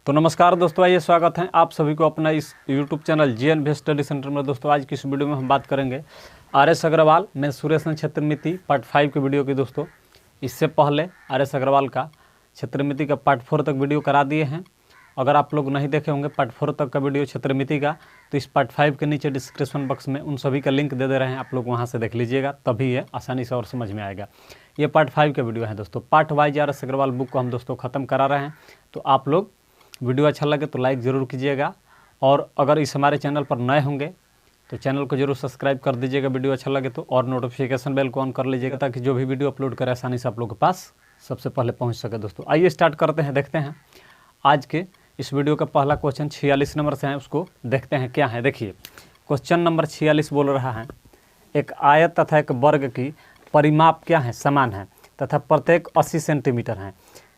तो नमस्कार दोस्तों, आइए स्वागत है आप सभी को अपना इस YouTube channel GNV study centre में। दोस्तों आज की इस वीडियो में हम बात करेंगे RS अग्रवाल में सुरेशन क्षेत्रमिति पार्ट 5 के वीडियो की। दोस्तों इससे पहले RS अग्रवाल का क्षेत्रमिति का पार्ट 4 तक वीडियो करा दिए हैं। अगर आप लोग नहीं देखे होंगे पार्ट 4 तक का वीडियो क्षेत्रमिति का, तो इस पार्ट 5 के नीचे डिस्क्रिप्शन बॉक्स में उन सभी का लिंक दे रहे हैं, आप लोग वहाँ से देख लीजिएगा, तभी ये आसानी से और समझ में आएगा। ये पार्ट 5 का वीडियो है दोस्तों। Part wise RS Agarwal book को हम दोस्तों ख़त्म करा रहे हैं, तो आप लोग वीडियो अच्छा लगे तो लाइक ज़रूर कीजिएगा, और अगर इस हमारे चैनल पर नए होंगे तो चैनल को जरूर सब्सक्राइब कर दीजिएगा वीडियो अच्छा लगे तो, और नोटिफिकेशन बेल को ऑन कर लीजिएगा ताकि जो भी वीडियो अपलोड करें आसानी से आप लोगों के पास सबसे पहले पहुंच सके। दोस्तों आइए स्टार्ट करते हैं, देखते हैं आज के इस वीडियो का पहला क्वेश्चन 46 नंबर से है, उसको देखते हैं क्या है। देखिए क्वेश्चन नंबर 46 बोल रहा है, एक आयत तथा एक वर्ग की परिमाप क्या है, समान है तथा प्रत्येक 80 सेंटीमीटर है।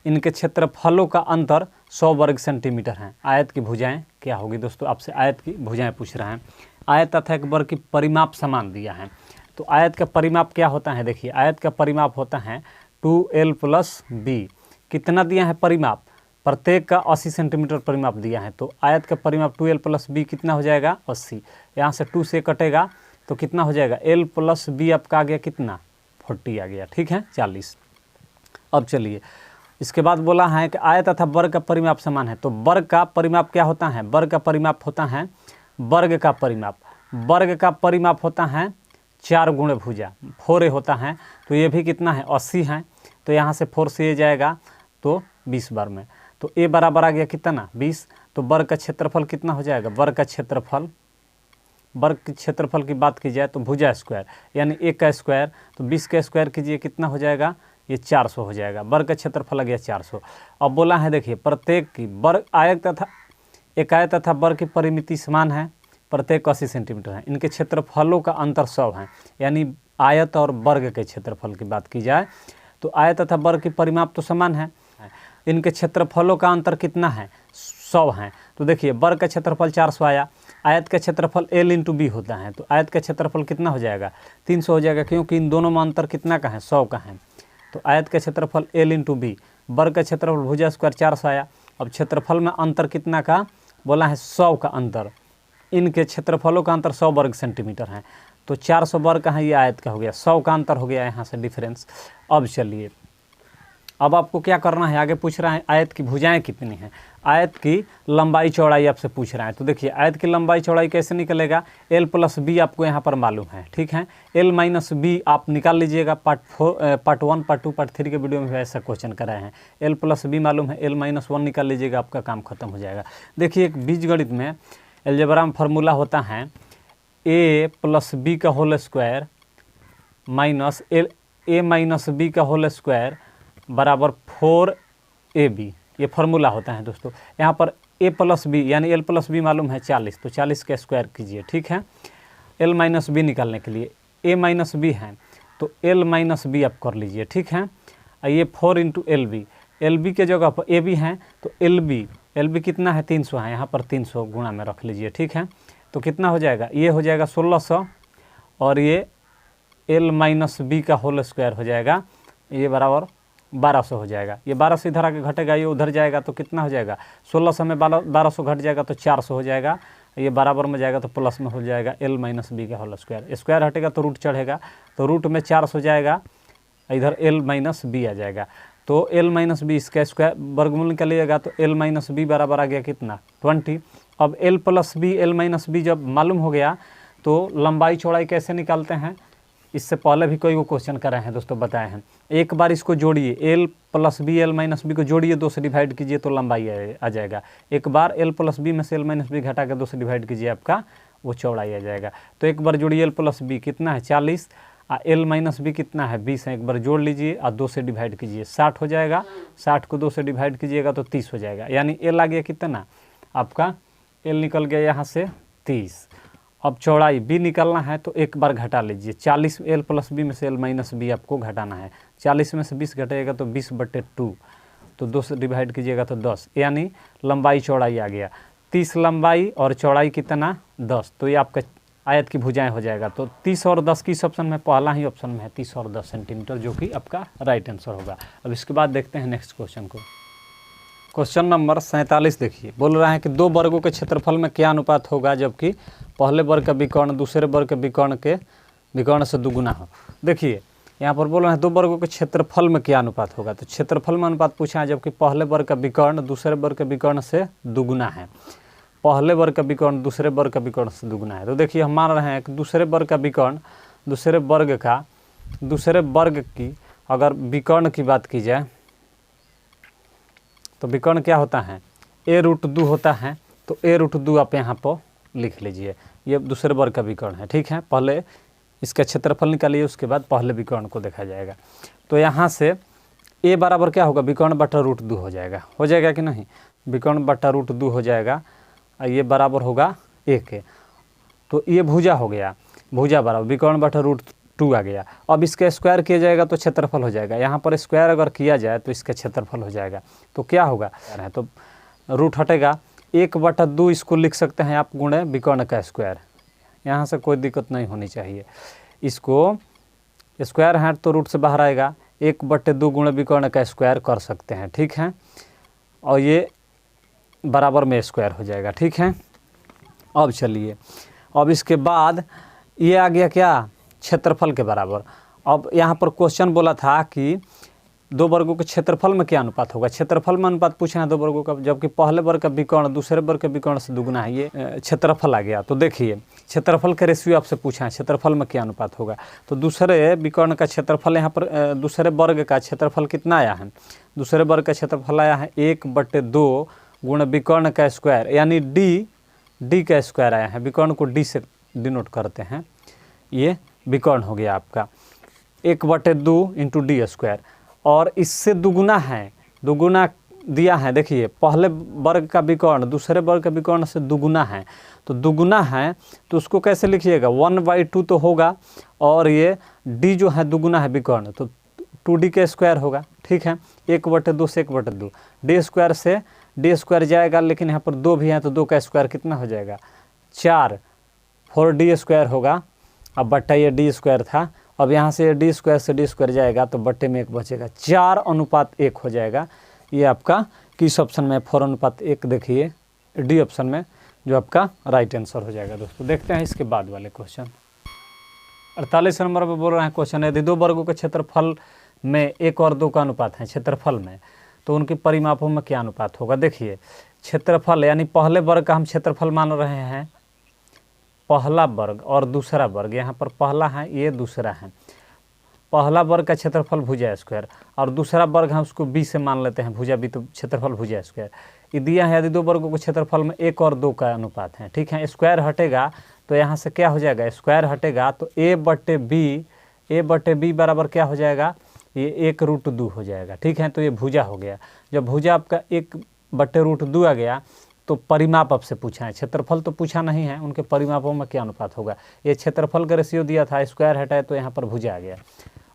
इनके क्षेत्रफलों का अंतर 100 वर्ग सेंटीमीटर है। आयत की भुजाएं क्या होगी। दोस्तों आपसे आयत की भुजाएं पूछ रहे हैं। आयत तथा एक वर्ग की परिमाप समान दिया है, तो आयत का परिमाप क्या होता है। देखिए आयत का परिमाप होता है 2l + b। कितना दिया है परिमाप, प्रत्येक का 80 सेंटीमीटर परिमाप दिया है, तो आयत का परिमाप 2l + b कितना हो जाएगा 80। यहाँ से 2 से कटेगा तो कितना हो जाएगा, l + b आपका आ गया कितना 40 आ गया, ठीक है 40। अब चलिए इसके बाद बोला है कि आयत तथा वर्ग का परिमाप समान है, तो वर्ग का परिमाप क्या होता है, वर्ग का परिमाप होता है वर्ग का परिमाप। वर्ग का परिमाप होता है 4 गुणे भुजा, 4a होता है, तो ये भी कितना है 80 है, तो यहाँ से 4 से ये जाएगा तो 20 बार में, तो a बराबर आ गया कितना 20। तो वर्ग का क्षेत्रफल कितना हो जाएगा, वर्ग का क्षेत्रफल, वर्ग के क्षेत्रफल की बात की जाए तो भुजा स्क्वायर यानी a का स्क्वायर, तो 20 का स्क्वायर कीजिए कितना हो जाएगा, ये 400 हो जाएगा। वर्ग का क्षेत्रफल आ गया 400। अब बोला है देखिए प्रत्येक की वर्ग आयत तथा एक आयत तथा वर्ग की परिमिति समान है, प्रत्येक 80 सेंटीमीटर है। इनके क्षेत्रफलों का अंतर 100 है, यानी आयत और वर्ग के क्षेत्रफल की बात की जाए तो आयत तथा वर्ग की परिमाप तो समान है, इनके क्षेत्रफलों का अंतर कितना है 100 है। तो देखिए वर्ग का क्षेत्रफल 400 आया, आयत का क्षेत्रफल l × b होता है, तो आयत का क्षेत्रफल कितना हो जाएगा 300 हो जाएगा, क्योंकि इन दोनों में अंतर कितना का है 100 का है। तो आयत का क्षेत्रफल l × b, वर्ग का क्षेत्रफल भुजा स्क्वायर 400 आया। अब क्षेत्रफल में अंतर कितना का बोला है 100 का अंतर, इनके क्षेत्रफलों का अंतर 100 वर्ग सेंटीमीटर है, तो 400 वर्ग का है, ये आयत का हो गया, 100 का अंतर हो गया यहाँ से डिफरेंस। अब चलिए अब आपको क्या करना है, आगे पूछ रहा है आयत की भुजाएं कितनी हैं, आयत की लंबाई चौड़ाई आपसे पूछ रहा है। तो देखिए आयत की लंबाई चौड़ाई कैसे निकलेगा, l + b आपको यहाँ पर मालूम है, ठीक है। l - b आप निकाल लीजिएगा, पार्ट 1, पार्ट 2, पार्ट 3 के वीडियो में भी ऐसा क्वेश्चन कराए हैं। l + b मालूम है, l - 1 निकाल लीजिएगा, आपका काम खत्म हो जाएगा। देखिए एक बीजगणित में अलजेब्रा में फार्मूला होता है a + b का whole square minus a - b का होल स्क्वायर बराबर 4ab, ये फार्मूला होता है दोस्तों। यहाँ पर a + b यानी l + b मालूम है 40, तो 40 का स्क्वायर कीजिए, ठीक है। l - b निकालने के लिए a - b है, तो l - b आप कर लीजिए, ठीक है। ये 4 × lb, lb के जगह पर ab है, तो lb कितना है 300 है, यहाँ पर 300 गुणा में रख लीजिए, ठीक है। तो कितना हो जाएगा, ये हो जाएगा 1600, और ये l - b का होल स्क्वायर हो जाएगा, ये बराबर 1200 हो जाएगा। ये 1200 इधर आके घटेगा, ये उधर जाएगा तो कितना हो जाएगा, 1600 में 1200 घट जाएगा तो 400 हो जाएगा, ये बराबर में जाएगा तो प्लस में हो जाएगा l - b का होल स्क्वायर। स्क्वायर हटेगा तो रूट चढ़ेगा, तो रूट में 400 जाएगा, इधर l - b आ जाएगा, तो l - b इसका स्क्वायर वर्गमूल निकालिएगा, तो l - b बराबर आ गया कितना 20। अब l + b l - b जब मालूम हो गया तो लंबाई चौड़ाई कैसे निकालते हैं, इससे पहले भी कोई क्वेश्चन कराए हैं दोस्तों, बताए हैं। एक बार इसको जोड़िए, l + b l - b को जोड़िए, 2 से डिवाइड कीजिए तो लंबाई आ जाएगा। एक बार l + b में से l - b घटा के 2 से डिवाइड कीजिए, आपका वो चौड़ाई आ जाएगा। तो एक बार जोड़िए l + b कितना है 40, l - b कितना है 20 है, एक बार जोड़ लीजिए और 2 से डिवाइड कीजिए, 60 हो जाएगा। 60 को 2 से डिवाइड कीजिएगा तो 30 हो जाएगा, यानी l आ गया कितना आपका, l निकल गया यहाँ से 30। अब चौड़ाई b निकालना है, तो एक बार घटा लीजिए, 40 l + b में से l - b आपको घटाना है, 40 में से 20 घटेगा तो 20/2, तो 2 से डिवाइड कीजिएगा तो 10, यानी लंबाई चौड़ाई आ गया 30 लंबाई और चौड़ाई कितना 10, तो ये आपका आयत की भुजाएं हो जाएगा। तो 30 और 10 किस ऑप्शन में, पहला ही ऑप्शन में है 30 और 10 सेंटीमीटर, जो कि आपका राइट आंसर होगा। अब इसके बाद देखते हैं नेक्स्ट क्वेश्चन को। क्वेश्चन नंबर 47 देखिए, बोल रहा है कि दो वर्गों के क्षेत्रफल में क्या अनुपात होगा जबकि पहले वर्ग का विकर्ण दूसरे वर्ग के विकर्ण से दुगुना हो। देखिए यहाँ पर बोल रहे हैं दो वर्गों के क्षेत्रफल में क्या अनुपात होगा, तो क्षेत्रफल में अनुपात पूछा है जबकि पहले वर्ग का विकर्ण दूसरे वर्ग के विकर्ण से दुगुना है। पहले वर्ग का विकर्ण दूसरे वर्ग का विकर्ण से दुगुना है। तो देखिए हम मान रहे हैं कि दूसरे वर्ग का विकर्ण दूसरे वर्ग की अगर विकर्ण की बात की जाए तो विकर्ण क्या होता है, a√2 होता है। तो a√2 आप यहाँ पर लिख लीजिए, ये दूसरे वर्ग का विकर्ण है। ठीक है, पहले इसका क्षेत्रफल निकालिए, उसके बाद पहले विकर्ण को देखा जाएगा। तो यहाँ से a बराबर क्या होगा, विकर्ण बटा √2 हो जाएगा कि नहीं, विकर्ण बटा √2 हो जाएगा। ये बराबर होगा 1 के। तो ये भुजा हो गया, भुजा बराबर विकर्ण बटा √2 आ गया। अब इसका स्क्वायर किया जाएगा तो क्षेत्रफल हो जाएगा। यहाँ पर स्क्वायर अगर किया जाए तो इसका क्षेत्रफल हो जाएगा। तो क्या होगा, तो रूट हटेगा, 1/2 इसको लिख सकते हैं आप गुणे विकर्ण का स्क्वायर। यहाँ से कोई दिक्कत नहीं होनी चाहिए। इसको स्क्वायर है तो रूट से बाहर आएगा, 1/2 गुणे विकर्ण का स्क्वायर कर सकते हैं। ठीक है, और ये बराबर में स्क्वायर हो जाएगा। ठीक है, अब चलिए, अब इसके बाद ये आ गया क्या, क्षेत्रफल के बराबर। अब यहाँ पर क्वेश्चन बोला था कि दो वर्गों के क्षेत्रफल में क्या अनुपात होगा। क्षेत्रफल में अनुपात पूछे हैं दो वर्गों का, जबकि पहले वर्ग का विकर्ण दूसरे वर्ग के विकर्ण से दुगुना है। ये क्षेत्रफल आ गया। तो देखिए क्षेत्रफल के रेशियो आपसे पूछा है, क्षेत्रफल में क्या अनुपात होगा। तो दूसरे विकर्ण का क्षेत्रफल, यहाँ पर दूसरे वर्ग का क्षेत्रफल कितना आया है, दूसरे वर्ग का क्षेत्रफल आया है 1/2 गुण विकर्ण का स्क्वायर, यानी डी का स्क्वायर आया है। विकर्ण को डी से डिनोट करते हैं। ये विकर्ण हो गया आपका 1/2 इंटू डी स्क्वायर, और इससे दुगुना है, दुगुना दिया है। देखिए पहले वर्ग का विकर्ण दूसरे वर्ग का विकर्ण से दुगुना है, तो दुगुना है तो उसको कैसे लिखिएगा, 1/2 तो होगा, और ये डी जो है दुगुना है विकर्ण, तो 2d का स्क्वायर होगा। ठीक है, 1/2 से 1/2, डी स्क्वायर से डी स्क्वायर जाएगा, लेकिन यहाँ पर 2 भी हैं तो 2 का स्क्वायर कितना हो जाएगा, 4 स्क्वायर होगा। अब बट्टा ये डी स्क्वायर था, अब यहाँ से डी स्क्वायर से डी स्क्वायर जाएगा तो बट्टे में 1 बचेगा, 4:1 हो जाएगा। ये आपका किस ऑप्शन में, 4:1 देखिए डी ऑप्शन में, जो आपका राइट आंसर हो जाएगा। दोस्तों देखते हैं इसके बाद वाले क्वेश्चन। 48 नंबर पर बोल रहे हैं क्वेश्चन, यदि दो वर्गों के क्षेत्रफल में 1 और 2 का अनुपात है क्षेत्रफल में, तो उनके परिमापों में क्या अनुपात होगा। देखिए क्षेत्रफल यानी पहले वर्ग का हम क्षेत्रफल मान रहे हैं, पहला वर्ग और दूसरा वर्ग, यहाँ पर पहला है ये दूसरा है। पहला वर्ग का क्षेत्रफल भुजा स्क्वायर और दूसरा वर्ग है उसको बी से मान लेते हैं, भुजा बी तो क्षेत्रफल भुजा स्क्वायर। ये दिया है यदि दो वर्गों के क्षेत्रफल में 1 और 2 का अनुपात है। ठीक है, स्क्वायर हटेगा तो यहाँ से क्या हो जाएगा, स्क्वायर हटेगा तो a/b बराबर क्या हो जाएगा, ये 1√2 हो जाएगा। ठीक है, तो ये भुजा हो गया। जब भुजा आपका 1/√2 आ गया तो परिमाप आपसे पूछा है, क्षेत्रफल तो पूछा नहीं है, उनके परिमापों में क्या अनुपात होगा। ये क्षेत्रफल का रेशियो दिया था, स्क्वायर हटाए तो यहाँ पर भुजा आ गया।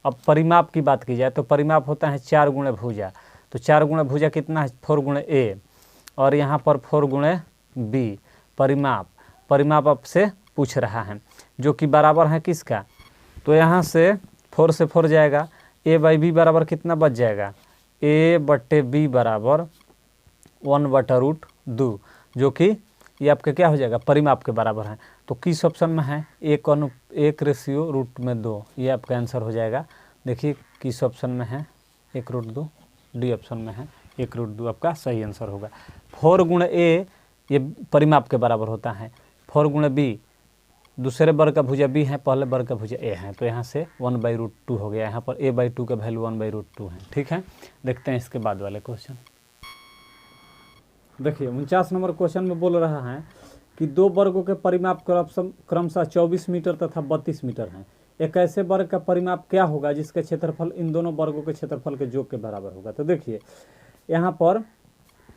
अब परिमाप की बात की जाए तो परिमाप होता है 4 गुणे भुजा, तो 4 गुणे भुजा कितना है, 4 गुणे a, और यहाँ पर 4 गुणे b। परिमाप आपसे पूछ रहा है, जो कि बराबर है किसका, तो यहाँ से 4 से 4 जाएगा, a/b बराबर कितना बच जाएगा, a/b बराबर 1/√2, जो कि ये आपका क्या हो जाएगा, परिमाप के बराबर है। तो किस ऑप्शन में है, 1/√2, ये आपका आंसर हो जाएगा। देखिए किस ऑप्शन में है, 1√2, डी ऑप्शन में है 1√2 आपका सही आंसर होगा। 4 गुणे a ये परिमाप के बराबर होता है, 4 गुणे b दूसरे वर्ग का भुजा b है, पहले वर्ग का भुजा a है, तो यहाँ से 1/√2 हो गया। यहाँ पर a/2 का वैल्यू 1/√2 है। ठीक है, देखते हैं इसके बाद वाले क्वेश्चन। देखिए 49 नंबर क्वेश्चन में बोल रहा है कि दो वर्गों के परिमाप क्रमशः 24 मीटर तथा 32 मीटर हैं। एक ऐसे वर्ग का परिमाप क्या होगा जिसका क्षेत्रफल इन दोनों वर्गों के क्षेत्रफल के योग के बराबर होगा। तो देखिए यहाँ पर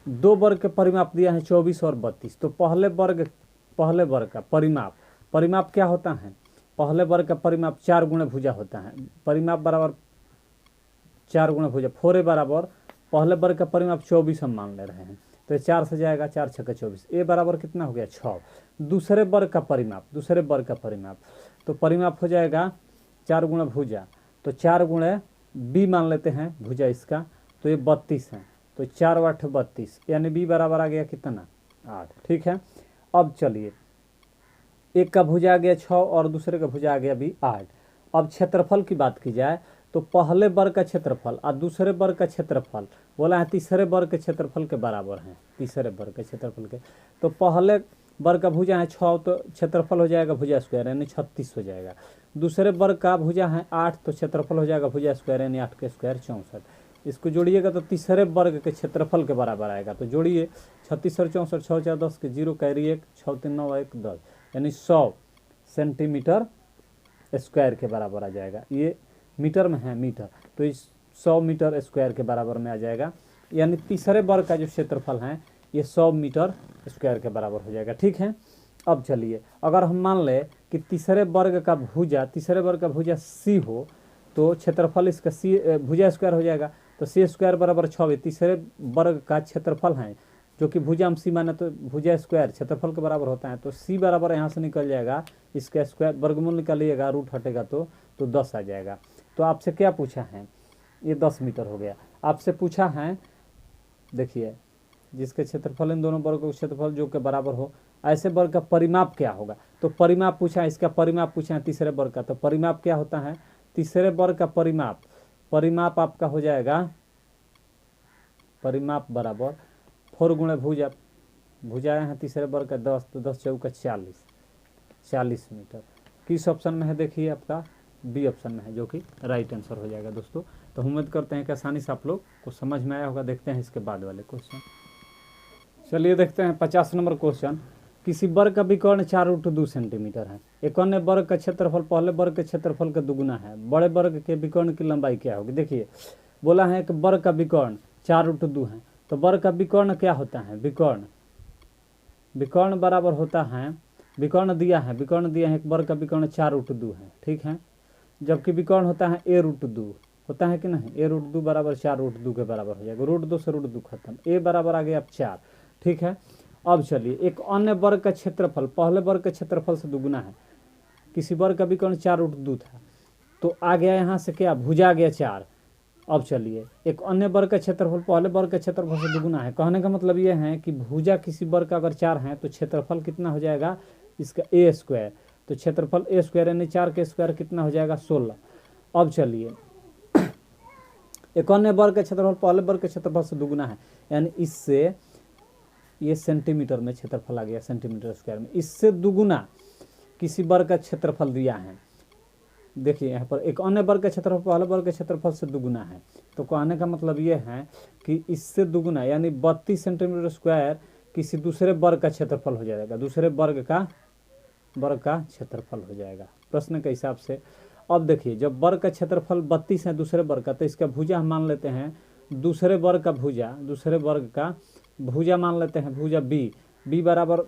दो वर्ग के परिमाप दिया है 24 और 32। तो पहले वर्ग का परिमाप क्या होता है, पहले वर्ग का परिमाप 4 गुणे भुजा होता है। परिमाप बराबर 4 गुणे भुजा, 4a बराबर पहले वर्ग का परिमाप 24 हम मान ले रहे हैं, तो 4 से जाएगा, 4 × 6 = 24। a बराबर कितना हो गया, 6। दूसरे वर्ग का परिमाप तो परिमाप हो जाएगा 4 गुणे भुजा, तो 4 गुणे b मान लेते हैं भुजा इसका, तो ये 32 है, तो 4 × 8 32, यानी बी बराबर आ गया कितना 8। ठीक है, अब चलिए एक का भुजा आ गया 6 और दूसरे का भुजा आ गया भी 8। अब क्षेत्रफल की बात की जाए तो पहले वर्ग का क्षेत्रफल और दूसरे वर्ग का क्षेत्रफल बोला है तीसरे वर्ग के क्षेत्रफल के बराबर हैं, तीसरे वर्ग के क्षेत्रफल के। तो पहले वर्ग का भुजा है 6 तो क्षेत्रफल हो जाएगा भुजा स्क्वायर यानी 36 हो जाएगा। दूसरे वर्ग का भुजा है 8 तो क्षेत्रफल हो जाएगा भुजा स्क्वायर यानी 8 के स्क्वायर 64। इसको जोड़िएगा तो तीसरे वर्ग के क्षेत्रफल के बराबर आएगा। तो जोड़िए 36 और 64, 6 4 10 के 0 कैरी 1, 6 3 9 1 10 यानी 100 सेंटीमीटर स्क्वायर के बराबर आ जाएगा। ये मीटर में है मीटर, तो इस 100 मीटर स्क्वायर के बराबर में आ जाएगा, यानी तीसरे वर्ग का जो क्षेत्रफल है ये 100 मीटर स्क्वायर के बराबर हो जाएगा। ठीक है, अब चलिए अगर हम मान लें कि तीसरे वर्ग का भुजा सी हो तो क्षेत्रफल इसका सी भुजा स्क्वायर हो जाएगा। तो सी स्क्वायर बराबर 6 तीसरे वर्ग का क्षेत्रफल है जो कि भुजा हम सी माने तो भुजा स्क्वायर क्षेत्रफल के बराबर होता है। तो सी बराबर यहाँ से निकल जाएगा, इसका स्क्वायर वर्गमूल निकालिएगा, रूट हटेगा तो 10 आ जाएगा। तो आपसे क्या पूछा है, ये 10 मीटर हो गया। आपसे पूछा है देखिए जिसके क्षेत्रफल इन दोनों वर्गों का क्षेत्रफल जो के बराबर हो, ऐसे वर्ग का परिमाप क्या होगा। तो परिमाप पूछा है, इसका परिमाप पूछा है तीसरे वर्ग का। तो परिमाप क्या होता है, तीसरे वर्ग का परिमाप आपका हो जाएगा, परिमाप बराबर 4 गुणे भुजा है तीसरे वर्ग का 10 तो 10 चौका 40 मीटर। किस ऑप्शन में है देखिए आपका बी ऑप्शन में है, जो कि राइट आंसर हो जाएगा दोस्तों। तो उम्मीद करते हैं कि आसानी से आप लोग को समझ में आया होगा। देखते हैं इसके बाद वाले क्वेश्चन। चलिए देखते हैं 50 नंबर क्वेश्चन। किसी वर्ग का विकर्ण 4√2 सेंटीमीटर है। एक अन्य वर्ग का क्षेत्रफल पहले वर्ग के क्षेत्रफल का दुगुना है। बड़े वर्ग के विकर्ण की लंबाई क्या होगी। देखिए बोला है कि वर्ग का विकर्ण 4√2 है, तो वर्ग का विकर्ण क्या होता है, विकर्ण बराबर होता है, विकर्ण दिया है एक वर्ग का विकर्ण 4√2 है। ठीक है, जबकि विकर्ण होता है a√2 होता है कि नहीं, a√2 बराबर 4√2 के बराबर हो जाएगा। √2 से √2 खत्म, a बराबर आ गया अब 4। ठीक है, अब चलिए एक अन्य वर्ग का क्षेत्रफल पहले वर्ग के क्षेत्रफल से दुगुना है। किसी वर्ग का विकर्ण 4√2 था तो आ गया यहाँ से क्या, भुजा आ गया 4। अब चलिए एक अन्य वर्ग का क्षेत्रफल पहले वर्ग के क्षेत्रफल से दुगुना है। कहने का मतलब ये है कि भुजा किसी वर्ग का अगर 4 है तो क्षेत्रफल कितना हो जाएगा इसका a स्क्वायर। तो क्षेत्रफल a स्क्वायर यानी 4 के स्क्वायर कितना हो जाएगा 16। अब चलिए एक अन्य वर्ग का क्षेत्रफल पहले वर्ग के क्षेत्रफल से दुगुना है, यानी इससे ये सेंटीमीटर में क्षेत्रफल आ गया, सेंटीमीटर स्क्वायर में इससे दुगुना किसी वर्ग का क्षेत्रफल दिया है। देखिए यहाँ पर एक अन्य वर्ग का क्षेत्रफल पहले वर्ग के क्षेत्रफल से दुगुना है, तो कहने का मतलब ये है कि इससे दुगुना यानी 32 सेंटीमीटर स्क्वायर किसी दूसरे वर्ग का क्षेत्रफल हो जाएगा, दूसरे वर्ग का क्षेत्रफल हो जाएगा प्रश्न के हिसाब से। अब देखिए जब वर्ग का क्षेत्रफल 32 है दूसरे वर्ग का, तो इसका भुजा हम मान लेते हैं दूसरे वर्ग का भुजा मान लेते हैं भुजा बी बराबर,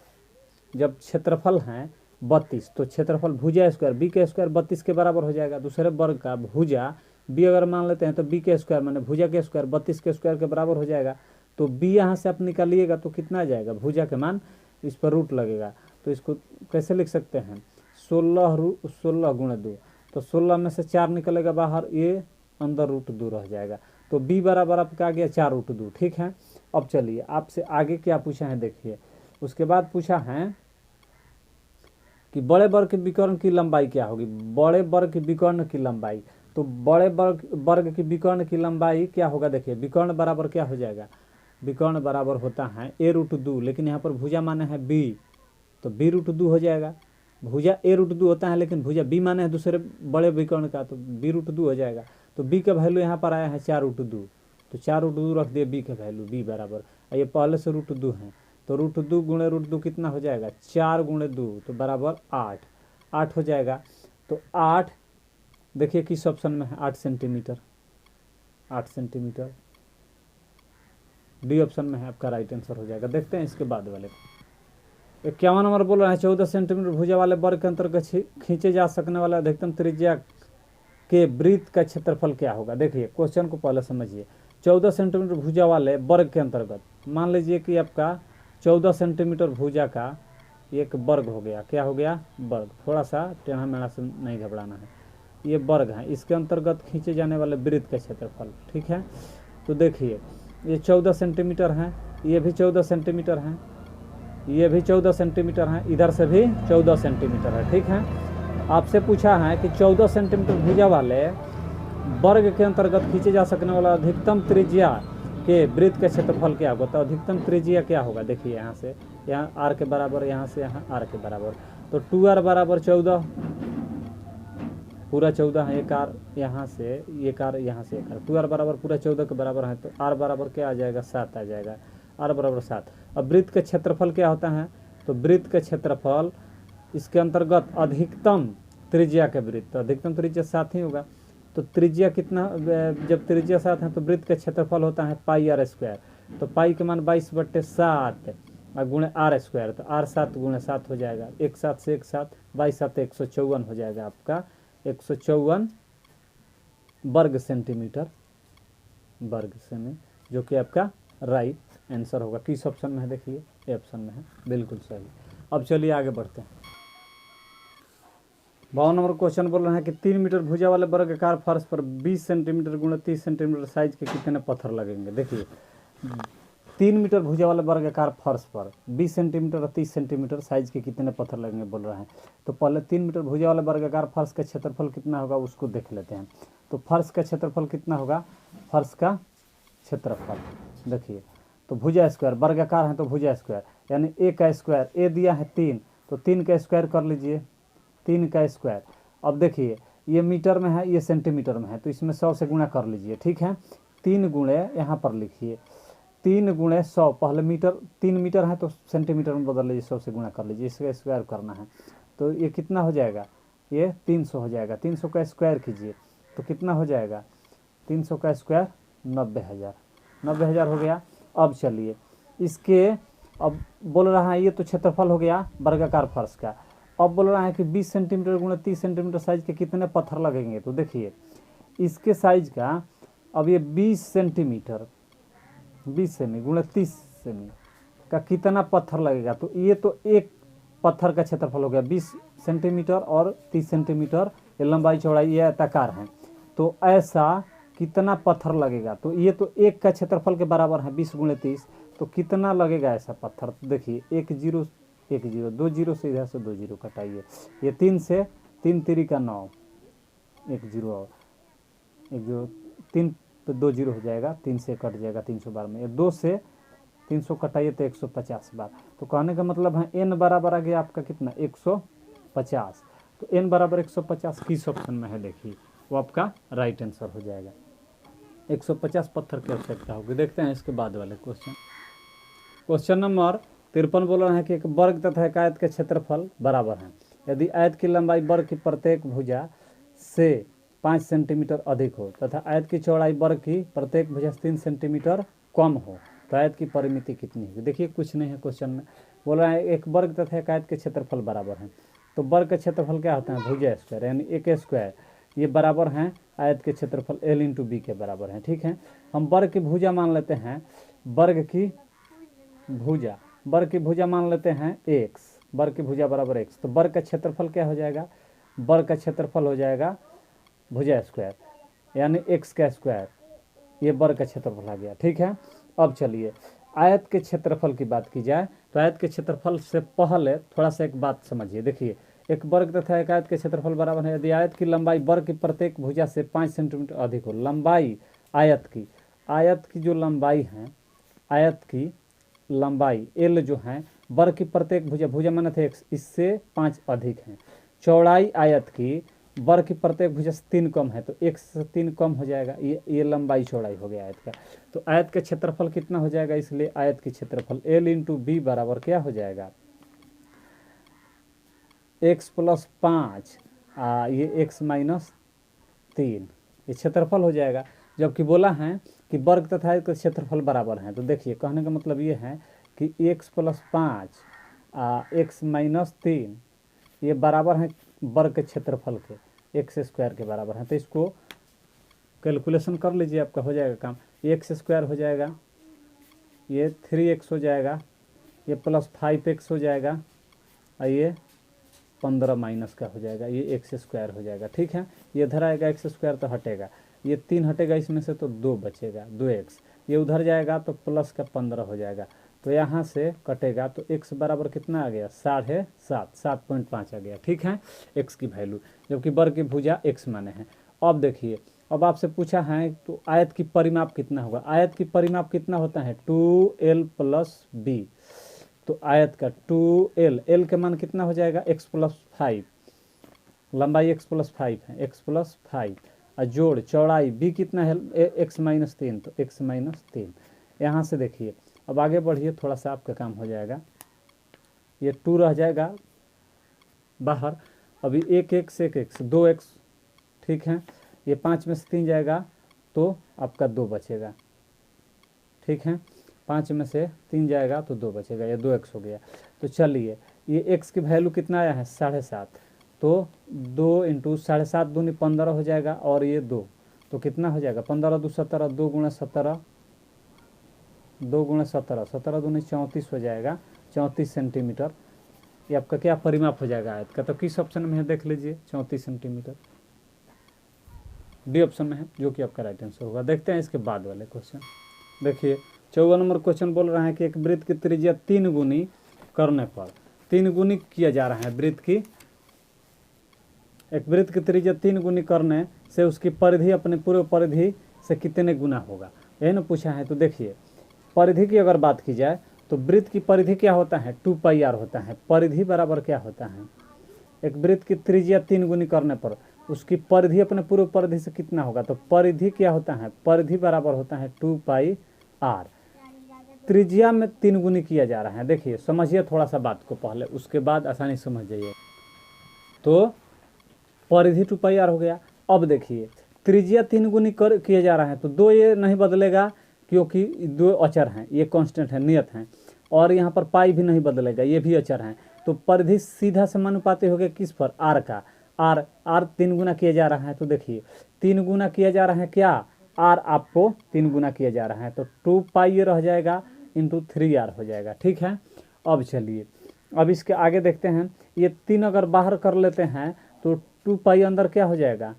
जब क्षेत्रफल है 32 तो क्षेत्रफल भुजा स्क्वायर बी के स्क्वायर 32 के बराबर हो जाएगा। दूसरे वर्ग का भुजा बी अगर मान लेते हैं तो बी के स्क्वायर माने भुजा के स्क्वायर 32 के स्क्वायर के बराबर हो जाएगा। तो बी यहाँ से आप निकालिएगा तो कितना आ जाएगा, भुजा के मान इस पर रूट लगेगा। तो इसको कैसे लिख सकते हैं 16 गुणे 2, तो 16 में से 4 निकलेगा बाहर, ये अंदर √2 रह जाएगा। तो b बराबर आपका आ गया 4√2। ठीक है, अब चलिए आपसे आगे क्या पूछा है देखिए। उसके बाद पूछा है कि बड़े वर्ग के विकर्ण की लंबाई क्या होगी। बड़े वर्ग के विकर्ण की लंबाई, तो बड़े वर्ग के विकर्ण की लंबाई क्या होगा। देखिए विकर्ण बराबर क्या हो जाएगा, विकर्ण बराबर होता है a√2, लेकिन यहाँ पर भुजा माने है b तो b√2 हो जाएगा। भुजा a√2 होता है लेकिन भुजा b माने है दूसरे बड़े विकर्ण का, तो b√2 हो जाएगा। तो b का वैल्यू यहाँ पर आया है 4√2, तो 4√2 रख दिए b का वैल्यू, b बराबर ये पहले से √2 है तो √2 गुणे √2 कितना हो जाएगा 4 गुणे 2 तो बराबर 8 हो जाएगा। तो 8 देखिए किस ऑप्शन में है 8 सेंटीमीटर डी ऑप्शन में है आपका राइट आंसर हो जाएगा। देखते हैं इसके बाद वाले 51 नंबर बोल रहा है 14 सेंटीमीटर भुजा वाले वर्ग के अंतर्गत खींचे जा सकने वाला अधिकतम त्रिज्या के वृत्त का क्षेत्रफल क्या होगा। देखिए क्वेश्चन को पहले समझिए। 14 सेंटीमीटर भुजा वाले वर्ग के अंतर्गत मान लीजिए कि आपका 14 सेंटीमीटर भुजा का एक वर्ग हो गया, क्या हो गया वर्ग, थोड़ा सा टेढ़ा मेढ़ा से नहीं घबराना है, ये वर्ग है, इसके अंतर्गत खींचे जाने वाले वृत्त का क्षेत्रफल। ठीक है, तो देखिए ये 14 सेंटीमीटर हैं, ये भी 14 सेंटीमीटर हैं, ये भी 14 सेंटीमीटर हैं, इधर से भी 14 सेंटीमीटर है। ठीक है, आपसे पूछा है कि 14 सेंटीमीटर भुजा वाले वर्ग के अंतर्गत खींचे जा सकने वाला अधिकतम त्रिज्या के वृत्त का क्षेत्रफल क्या होगा। तो अधिकतम त्रिज्या क्या होगा, देखिए यहाँ से यहाँ आर के बराबर, यहाँ से यहाँ आर के बराबर, तो 2r बराबर 14, पूरा 14 है, एक आर यहाँ से एक आर यहाँ से एक आर, 2r बराबर पूरा 14 के बराबर है, तो r बराबर क्या आ जाएगा, 7 आ जाएगा, r बराबर 7। अब वृत्त का क्षेत्रफल क्या होता है, तो वृत्त का क्षेत्रफल इसके अंतर्गत अधिकतम त्रिज्या के वृत्त, तो अधिकतम त्रिज्या 7 ही होगा। तो त्रिज्या कितना, जब त्रिज्या 7 है तो वृत्त का क्षेत्रफल होता है पाई आर स्क्वायर, तो पाई के मान 22/7 और गुणे आर स्क्वायर, तो r 7 गुणे 7 हो जाएगा, 1 7 से 1 7, 22 7 154 हो जाएगा आपका, 154 वर्ग सेंटीमीटर वर्ग सेमी, जो कि आपका राइट आंसर होगा। किस ऑप्शन में है, देखिए ए ऑप्शन में है, बिल्कुल सही। अब चलिए आगे बढ़ते हैं। 52 नंबर क्वेश्चन बोल रहे हैं कि 3 मीटर भुजा वाले वर्गाकार फर्श पर 20 सेंटीमीटर गुणा 30 सेंटीमीटर साइज के कितने पत्थर लगेंगे। देखिए 3 मीटर भुजा वाले वर्गाकार फर्श पर 20 सेंटीमीटर और 30 सेंटीमीटर साइज के कितने पत्थर लगेंगे बोल रहे हैं। तो पहले 3 मीटर भुजा वाले वर्गाकार फर्श का क्षेत्रफल कितना होगा उसको देख लेते हैं। तो फर्श का क्षेत्रफल कितना होगा, फर्श का क्षेत्रफल देखिए, तो भुजा स्क्वायर, वर्गाकार है तो भुजा स्क्वायर, यानी ए का स्क्वायर, ए दिया है 3, तो 3 का स्क्वायर कर लीजिए, 3 का स्क्वायर। अब देखिए ये मीटर में है, ये सेंटीमीटर में है, तो इसमें 100 से गुणा कर लीजिए। ठीक है, 3 गुणे यहाँ पर लिखिए, 3 गुणे 100, पहले मीटर 3 मीटर है तो सेंटीमीटर में बदल लीजिए, 100 से गुणा कर लीजिए, इसका स्क्वायर करना है। तो ये कितना हो जाएगा, ये 300 हो जाएगा, 300 का स्क्वायर कीजिए तो कितना हो जाएगा, 300 का स्क्वायर 90,000, 90,000 हो गया। अब चलिए इसके, अब बोल रहा है ये तो क्षेत्रफल हो गया वर्गाकार फर्श का। अब बोल रहा है कि 20 सेंटीमीटर गुणा 30 सेंटीमीटर साइज के कितने पत्थर लगेंगे। तो देखिए इसके साइज का, अब ये 20 सेंटीमीटर 20 सेमी गुणा 30 सेमी का कितना पत्थर लगेगा। तो ये तो एक पत्थर का क्षेत्रफल हो गया 20 सेंटीमीटर और 30 सेंटीमीटर, ये लंबाई चौड़ाई ये आयताकार है, तो ऐसा कितना पत्थर लगेगा। तो ये तो एक का क्षेत्रफल के बराबर है 20 गुणे 30, तो कितना लगेगा ऐसा पत्थर। तो देखिए 1 0 1 0, 2 0 से इधर से 2 0 कटाइए, ये 3 से 3 3 का 9, 1 0 और 1 0, 3 तो 2 0 हो जाएगा, 3 से कट जाएगा 312 में, ये 2 से 300 कटाइए तो 150 बार। तो कहने का मतलब है n बराबर आ गया आपका कितना, 150। तो n बराबर 150 किस ऑप्शन में है, देखिए वो आपका राइट आंसर हो जाएगा। 150 पत्थर की आवश्यकता होगी। देखते हैं इसके बाद वाले क्वेश्चन। क्वेश्चन नंबर 53 बोल रहे हैं कि एक वर्ग तथा एक आयत के क्षेत्रफल बराबर हैं। यदि आयत की लंबाई वर्ग की प्रत्येक भुजा से 5 सेंटीमीटर अधिक हो तथा आयत की चौड़ाई वर्ग की प्रत्येक भुजा से 3 सेंटीमीटर कम हो तो आयत की परिमिति कितनी होगी। देखिए कुछ नहीं है क्वेश्चन में, बोल रहा है एक वर्ग तथा एक आयत के क्षेत्रफल बराबर हैं। तो वर्ग का क्षेत्रफल क्या होता है, भुजा स्क्वायर, यानी एक स्क्वायर, ये बराबर हैं आयत के क्षेत्रफल l इंटू बी के बराबर हैं। ठीक है, हम वर्ग की भुजा मान लेते हैं, वर्ग की भुजा मान लेते हैं x, वर्ग की भुजा बराबर x, तो वर्ग का क्षेत्रफल क्या हो जाएगा, वर्ग का क्षेत्रफल हो जाएगा भुजा स्क्वायर यानी x का स्क्वायर, ये वर्ग का क्षेत्रफल आ गया। ठीक है, अब चलिए आयत के क्षेत्रफल की बात की जाए तो आयत के क्षेत्रफल से पहले थोड़ा सा एक बात समझिए। देखिए एक वर्ग तथा एक आयत के क्षेत्रफल बराबर है। यदि आयत की लंबाई वर्ग की प्रत्येक भुजा से 5 सेंटीमीटर अधिक हो, लंबाई आयत की जो लंबाई है, आयत की लंबाई l जो है वर्ग की प्रत्येक भुजा माने थे x, इससे 5 अधिक है। चौड़ाई आयत की वर्ग की प्रत्येक भुजा से 3 कम है, तो x से 3 कम हो जाएगा, ये लंबाई चौड़ाई हो गया आयत का। तो आयत का क्षेत्रफल कितना हो जाएगा, इसलिए आयत की क्षेत्रफल l इंटू बी बराबर क्या हो जाएगा, x प्लस 5 ये x माइनस 3, ये क्षेत्रफल हो जाएगा। जबकि बोला है कि वर्ग तथा आयत का क्षेत्रफल बराबर हैं, तो देखिए कहने का मतलब ये है कि x प्लस 5 x माइनस 3 ये बराबर हैं वर्ग के क्षेत्रफल के, एक्स स्क्वायर के बराबर है। तो इसको कैलकुलेशन कर लीजिए, आपका हो जाएगा काम, एक्स स्क्वायर हो जाएगा, ये 3x हो जाएगा, ये प्लस 5x हो जाएगा, और ये 15 माइनस का हो जाएगा, ये एक्स स्क्वायर हो जाएगा। ठीक है, ये इधर आएगा एक्स स्क्वायर तो हटेगा, ये 3 हटेगा इसमें से तो 2 बचेगा, 2x, ये उधर जाएगा तो प्लस का 15 हो जाएगा, तो यहाँ से कटेगा तो x बराबर कितना आ गया 7.5, 7.5 आ गया। ठीक है, x की वैल्यू, जबकि वर्ग की भुजा x माने हैं। अब देखिए, अब आपसे पूछा है तो आयत की परिमाप कितना होगा, आयत की परिमाप कितना होता है 2l प्लस b, तो आयत का 2l, l के मान कितना हो जाएगा x प्लस 5, लंबाई x प्लस 5 है, x प्लस 5 और जोड़ चौड़ाई b कितना है x माइनस 3, तो x माइनस 3। यहाँ से देखिए, अब आगे बढ़िए, थोड़ा सा आपका काम हो जाएगा, ये 2 रह जाएगा बाहर, अभी एक x 2x, ठीक है, ये 5 में से 3 जाएगा तो आपका 2 बचेगा। ठीक है, 5 में से 3 जाएगा तो 2 बचेगा, ये 2x हो गया। तो चलिए, ये x की वैल्यू कितना आया है 7.5, तो 2 इंटू 7.5 दूनी 15 हो जाएगा, और ये 2 तो कितना हो जाएगा 15 2 17, 2 गुणा 17, 2 गुणा 17, 17 दूनी 34 हो जाएगा, 34 सेंटीमीटर। ये आपका क्या परिमाप हो जाएगा आयत का, तो किस ऑप्शन में है देख लीजिए, 34 सेंटीमीटर डी ऑप्शन में है, जो कि आपका राइट आंसर होगा। देखते हैं इसके बाद वाले क्वेश्चन। देखिए 54 नंबर क्वेश्चन बोल रहा है कि एक वृत्त की त्रिज्या 3 गुनी करने पर, 3 गुनी किया जा रहा है वृत्त की, एक वृत्त की त्रिज्या 3 गुनी करने से उसकी परिधि अपने पूर्व परिधि से कितने गुना होगा, यही ना पूछा है। तो देखिए, परिधि की अगर बात की जाए तो वृत्त की परिधि क्या होता है 2πr होता है, परिधि बराबर क्या होता है, एक वृत्त की त्रिज्या 3 गुनी करने पर उसकी परिधि अपने पूर्व परिधि से कितना होगा, तो परिधि क्या होता है, परिधि बराबर होता है 2πr, त्रिज्या में 3 गुनी किया जा रहा है। देखिए समझिए थोड़ा सा बात को पहले, उसके बाद आसानी समझ जाइए। तो परिधि 2πr हो गया। अब देखिए त्रिज्या 3 गुनी कर किया जा रहा है, तो 2 ये नहीं बदलेगा क्योंकि 2 अचर हैं, ये कांस्टेंट है, नियत हैं, और यहाँ पर पाई भी नहीं बदलेगा, ये भी अचर हैं। तो परिधि सीधा समानुपाती हो गया किस पर, आर का, आर 3 गुना किया जा रहा है। तो देखिए 3 गुना किया जा रहा है क्या, आर आपको 3 गुना किया जा रहा है, तो 2π ये रह जाएगा इंटू 3r हो जाएगा। ठीक है, अब चलिए, अब इसके आगे देखते हैं, ये 3 अगर बाहर कर लेते हैं तो 2π अंदर क्या हो जाएगा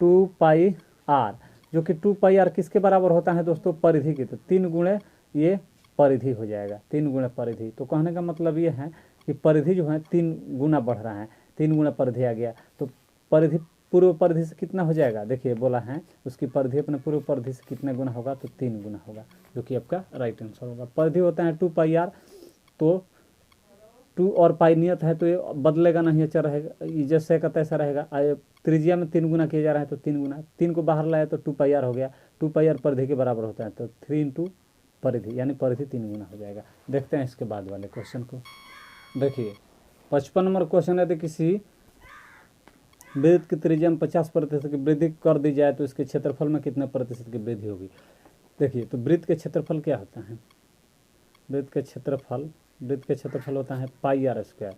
2πr, जो कि 2πr किसके बराबर होता है दोस्तों, परिधि की, तो 3 गुणे ये परिधि हो जाएगा, 3 गुणे परिधि। तो कहने का मतलब ये है कि परिधि जो है 3 गुना बढ़ रहा है, 3 गुना परिधि आ गया, तो परिधि पूर्व परिधि से कितना हो जाएगा, देखिए बोला है उसकी परिधि अपने पूर्व परिधि से कितना गुना होगा, तो 3 गुना होगा, जो कि आपका राइट आंसर होगा। परिधि होता है 2πr, तो 2 और पाई नियत है, तो ये बदलेगा नहीं, अच्छा रहेगा, जैसे का तैसा रहेगा। त्रिज्या में 3 गुना किया जा रहा है, तो 3 गुना, 3 को बाहर लाया तो 2πr हो गया, 2πr परिधि के बराबर होता है, तो 3 इंटू परिधि, यानी परिधि 3 गुना हो जाएगा। देखते हैं इसके बाद वाले क्वेश्चन को। देखिए 55 नंबर क्वेश्चन है, तो किसी वृत्त की त्रिज्या में 50% की वृद्धि कर दी जाए तो इसके क्षेत्रफल में कितने प्रतिशत की वृद्धि होगी। देखिए, तो वृत्त के क्षेत्रफल क्या होता है, वृत्त के क्षेत्रफल होता है πr²,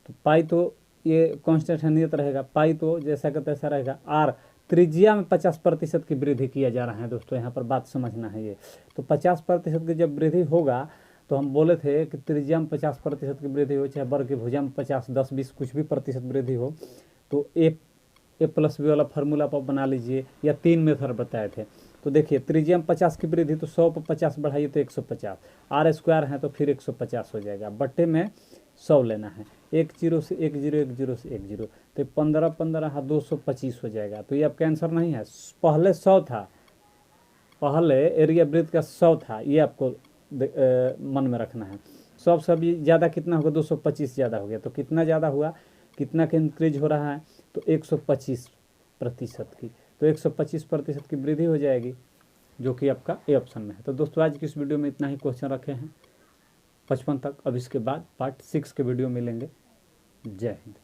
तो पाई तो ये कांस्टेंट है, नियत रहेगा, पाई तो जैसा का तैसा रहेगा, आर त्रिज्या में 50% की वृद्धि किया जा रहा है दोस्तों, यहाँ पर बात समझना है ये। तो 50% की जब वृद्धि होगा, तो हम बोले थे कि त्रिज्या में 50% की वृद्धि हो, चाहे वर्ग की भुजा में 50, 10, 20 कुछ भी प्रतिशत वृद्धि हो, तो ए प्लस बी वाला फार्मूला पर बना लीजिए, या 3 मेथड बताए थे। तो देखिए त्रिज्या में 50 की वृद्धि, तो 100 पर 50 बढ़ाइए तो 150, r² है तो फिर 150 हो जाएगा, बट्टे में 100 लेना है, 1 0 से 1 0, 1 0 से 1 0, तो 15 15 225 हो जाएगा। तो ये आपका आंसर नहीं है, पहले 100 था, पहले एरिया वृत्त का 100 था, ये आपको मन में रखना है। 100 से भी ज़्यादा कितना होगा, 225 ज़्यादा हो गया, तो कितना ज़्यादा हुआ, कितना का इंक्रीज हो रहा है, तो 125% की, तो 125% की वृद्धि हो जाएगी, जो कि आपका ए ऑप्शन में है। तो दोस्तों आज की इस वीडियो में इतना ही क्वेश्चन रखे हैं 55 तक, अब इसके बाद पार्ट 6 के वीडियो मिलेंगे। जय हिंद।